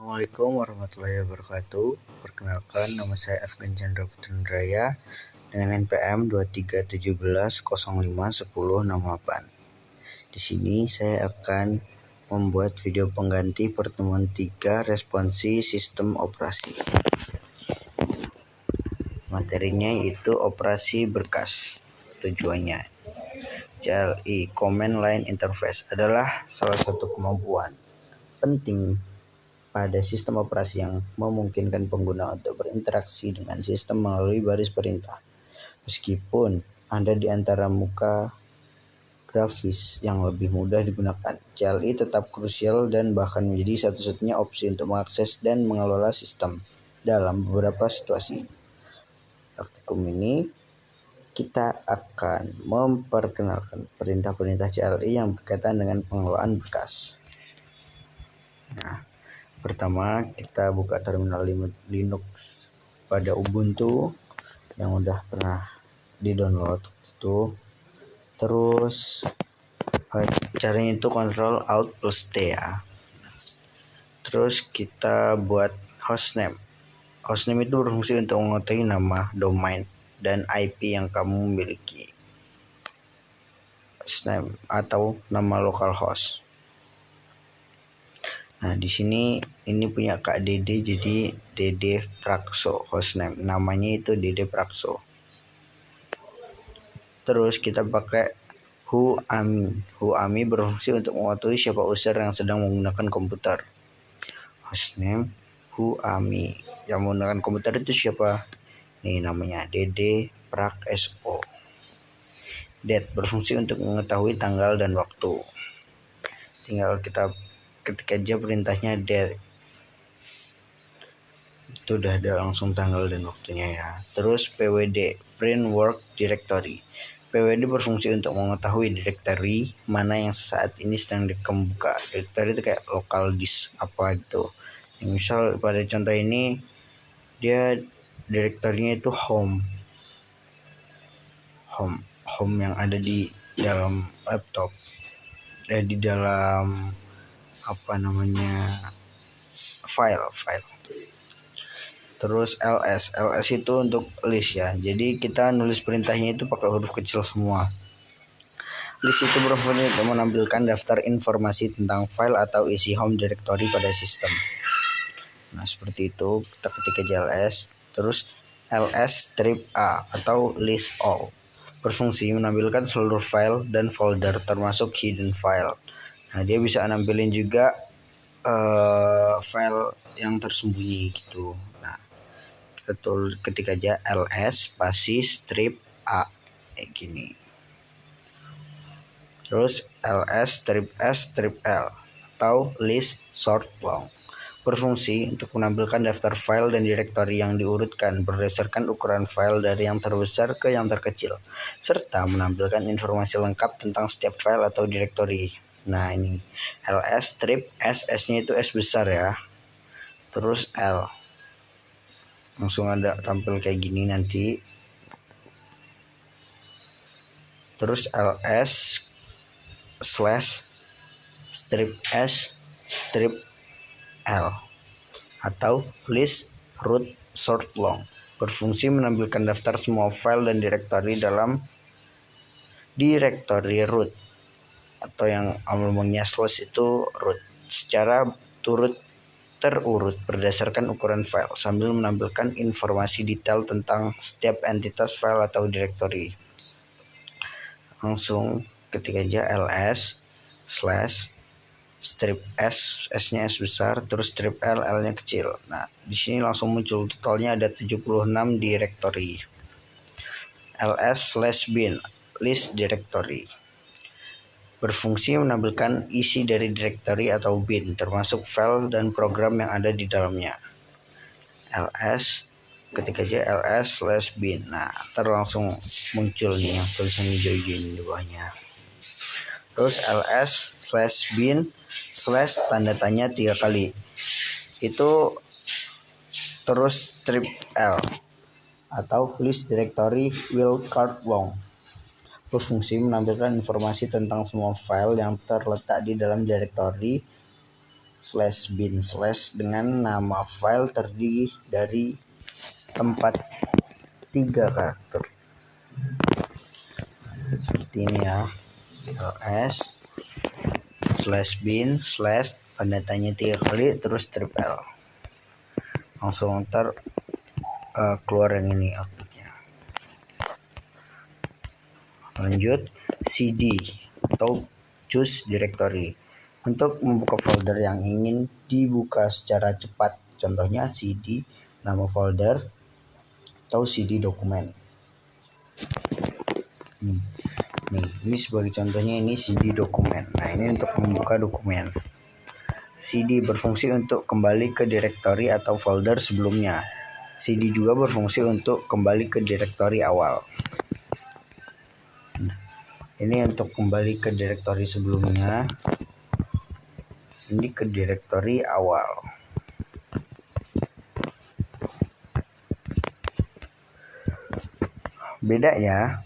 Assalamualaikum warahmatullahi wabarakatuh. Perkenalkan, nama saya Afgan Chandra Putrajaya dengan NPM 2317051068. Di sini saya akan membuat video pengganti pertemuan 3 responsi sistem operasi. Materinya yaitu operasi berkas. Tujuannya, CLI Command Line Interface adalah salah satu kemampuan penting pada sistem operasi yang memungkinkan pengguna untuk berinteraksi dengan sistem melalui baris perintah. Meskipun ada di antara muka grafis yang lebih mudah digunakan, CLI tetap krusial dan bahkan menjadi satu-satunya opsi untuk mengakses dan mengelola sistem dalam beberapa situasi. Praktikum ini kita akan memperkenalkan perintah-perintah CLI yang berkaitan dengan pengelolaan berkas. Pertama, kita buka terminal Linux pada Ubuntu yang udah pernah di-download itu. Terus caranya itu Ctrl Alt plus T ya. Terus kita buat hostname. Hostname itu berfungsi untuk mengetahui nama domain dan IP yang kamu miliki. Hostname atau nama localhost. Nah, di sini ini punya Kak Dede, jadi Dede Prakso hostname. Namanya itu Dede Prakso. Terus kita pakai whoami. Whoami berfungsi untuk mengetahui siapa user yang sedang menggunakan komputer. Hostname whoami. Yang menggunakan komputer itu siapa? Nih namanya Dede Prakso. Date berfungsi untuk mengetahui tanggal dan waktu. Tinggal kita ketik aja perintahnya date. Itu udah ada langsung tanggal dan waktunya ya. Terus PWD, Print Work Directory. PWD berfungsi untuk mengetahui directory mana yang saat ini sedang dibuka. Directory itu kayak local disk apa gitu. Misal pada contoh ini dia directory-nya itu home yang ada di dalam laptop. Di dalam file. Terus LS itu untuk list ya. Jadi kita nulis perintahnya itu pakai huruf kecil semua. List itu berfungsi untuk menampilkan daftar informasi tentang file atau isi home directory pada sistem. Nah, seperti itu. Kita ketik aja LS. Terus ls-a atau list all berfungsi menampilkan seluruh file dan folder termasuk hidden file. Nah, dia bisa nampilin juga file yang tersembunyi gitu. Nah, kita ketik aja ls spasi strip a kayak gini. Terus ls strip s strip l atau list sort long berfungsi untuk menampilkan daftar file dan direktori yang diurutkan berdasarkan ukuran file dari yang terbesar ke yang terkecil, serta menampilkan informasi lengkap tentang setiap file atau direktori. Nah, ini ls strip s-nya itu s besar ya. Terus l langsung ada tampil kayak gini nanti. Terus ls slash strip s strip l atau list root sort long berfungsi menampilkan daftar semua file dan direktori dalam direktori root atau yang omongnya slash itu root secara terurut berdasarkan ukuran file sambil menampilkan informasi detail tentang setiap entitas file atau direktori. Langsung ketik aja ls slash strip s-nya s besar, terus strip l-nya kecil. Nah, di sini langsung muncul totalnya ada 76 direktori. ls/bin list directory berfungsi menampilkan isi dari direktori atau bin termasuk file dan program yang ada di dalamnya. ls ketik aja ls/bin. Nah, langsung muncul nih yang tulisan hijau di bawahnya. Terus ls/bin / tanda tanya 3 kali. Itu terus strip l atau list directory wildcard long berfungsi menampilkan informasi tentang semua file yang terletak di dalam direktori /bin/ dengan nama file terdiri dari tempat 3 karakter seperti ini ya, ls/bin/ tanda tanya 3 kali terus strip L. Langsung ntar keluar yang ini outputnya. Lanjut cd atau choose directory untuk membuka folder yang ingin dibuka secara cepat, contohnya cd nama folder atau cd dokumen. Ini sebagai contohnya, ini cd dokumen. Nah, ini untuk membuka dokumen. cd berfungsi untuk kembali ke direktori atau folder sebelumnya. cd juga berfungsi untuk kembali ke direktori awal. Ini untuk kembali ke direktori sebelumnya, ini ke direktori awal. Bedanya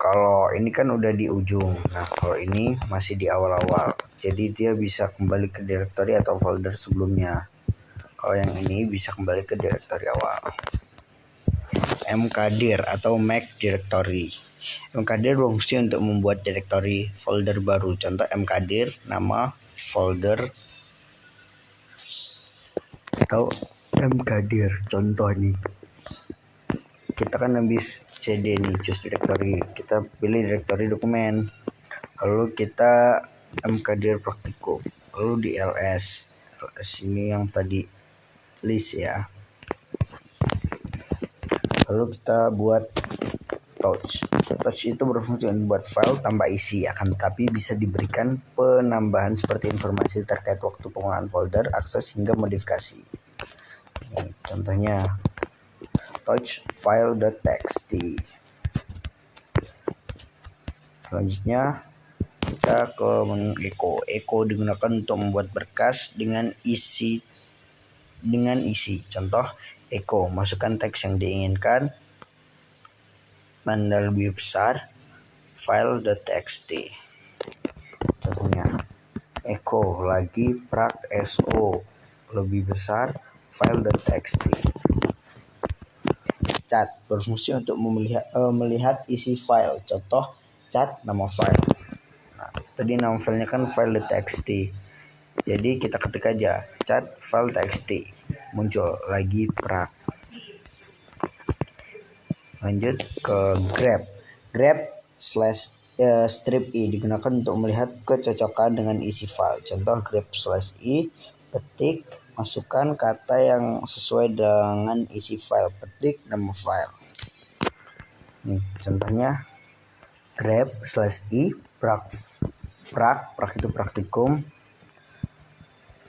kalau ini kan udah di ujung, nah kalau ini masih di awal-awal, jadi dia bisa kembali ke direktori atau folder sebelumnya. Kalau yang ini bisa kembali ke direktori awal. mkdir atau make directory. mkdir berfungsi untuk membuat direktori folder baru, contoh mkdir nama folder atau mkdir contoh nih. Kita kan habis cd nih, choose directory, kita pilih direktori dokumen, lalu kita mkdir praktikum, lalu di ls ini yang tadi list ya, lalu kita buat touch itu berfungsi untuk membuat file tanpa isi, akan tetapi bisa diberikan penambahan seperti informasi terkait waktu penggunaan folder, akses hingga modifikasi. Ini contohnya touch file.txt. Selanjutnya kita ke menu echo digunakan untuk membuat berkas dengan isi. Contoh echo, masukkan teks yang diinginkan, tanda lebih besar, file.txt. Contohnya echo lagi prac so, lebih besar, file.txt. Cat berfungsi untuk melihat isi file, contoh cat nama file. Nah, tadi nama filenya kan file.txt, jadi kita ketik aja cat file.txt, muncul lagi prac. Lanjut ke grep/strip i digunakan untuk melihat kecocokan dengan isi file, contoh grep/i, petik, masukkan kata yang sesuai dengan isi file, petik nama file. Nih contohnya grep/i prac itu praktikum,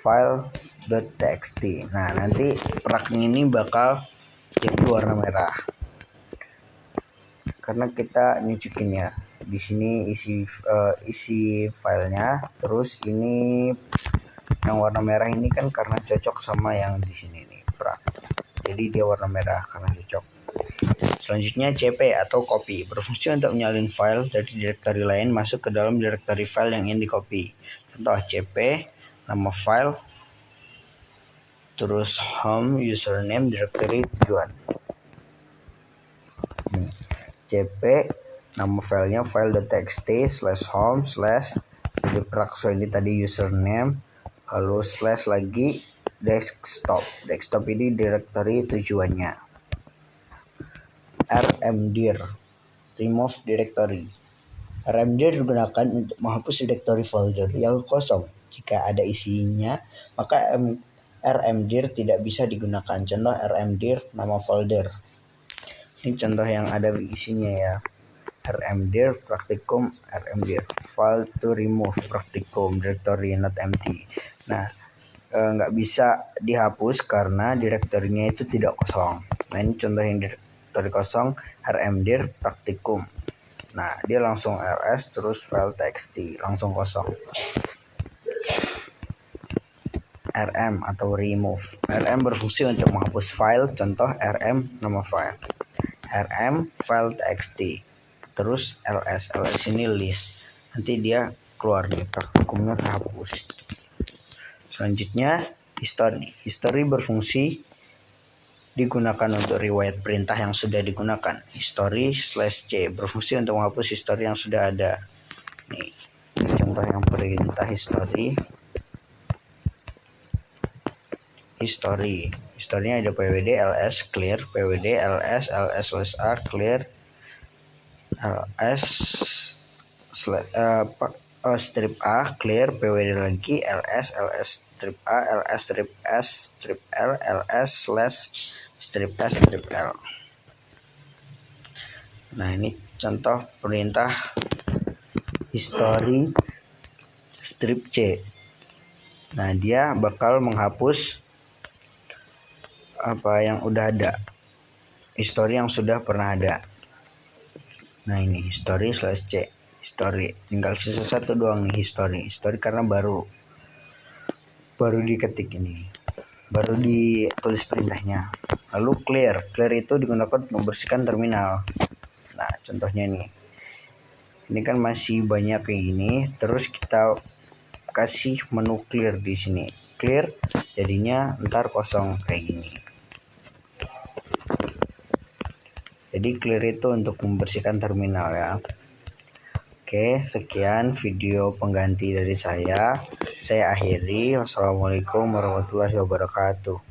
file.txt. Nah, nanti prac ini bakal jadi warna merah karena kita nyucikin ya. Di sini isi filenya, terus ini yang warna merah ini kan karena cocok sama yang di sini nih prac, jadi dia warna merah karena cocok. Selanjutnya cp atau copy berfungsi untuk menyalin file dari direktori lain masuk ke dalam direktori file yang ingin di copy, contoh cp nama file, terus home username direktori tujuan. cp nama filenya file.txt/home/ jadi prakso ini tadi username, lalu slash lagi desktop ini direktori tujuannya. rmdir remove directory. rmdir digunakan untuk menghapus direktori folder yang kosong. Jika ada isinya, maka rmdir tidak bisa digunakan, contoh rmdir nama folder. Ini contoh yang ada isinya ya, rmdir praktikum, rmdir file to remove praktikum directory not empty. Nah, nggak bisa dihapus karena direktorinya itu tidak kosong. Nah, ini contoh yang direktori kosong, rmdir praktikum. Nah, dia langsung ls terus file.txt langsung kosong. rm atau remove. rm berfungsi untuk menghapus file, contoh rm nama file, rm file.txt terus ls ini list, nanti dia keluar nih, praktikumnya terhapus. Selanjutnya history berfungsi digunakan untuk riwayat perintah yang sudah digunakan. History/c berfungsi untuk menghapus history yang sudah ada. Nih, contoh yang perintah historinya ada pwd ls clear, pwd ls/r clear, ls strip a clear, pwd lagi ls strip a, ls strip s strip l, ls slash strip s strip l. Nah, ini contoh perintah history strip c. Nah, dia bakal menghapus apa yang udah ada, history yang sudah pernah ada. Nah, ini history/c, history tinggal sisa satu doang nih, history karena baru diketik ini, baru ditulis perintahnya. Lalu clear itu digunakan untuk membersihkan terminal. Nah, contohnya nih, ini kan masih banyak kayak gini, terus kita kasih menu clear di sini, clear jadinya ntar kosong kayak gini. Jadi clear itu untuk membersihkan terminal ya. Oke, sekian video pengganti dari saya akhiri. Wassalamualaikum warahmatullahi wabarakatuh.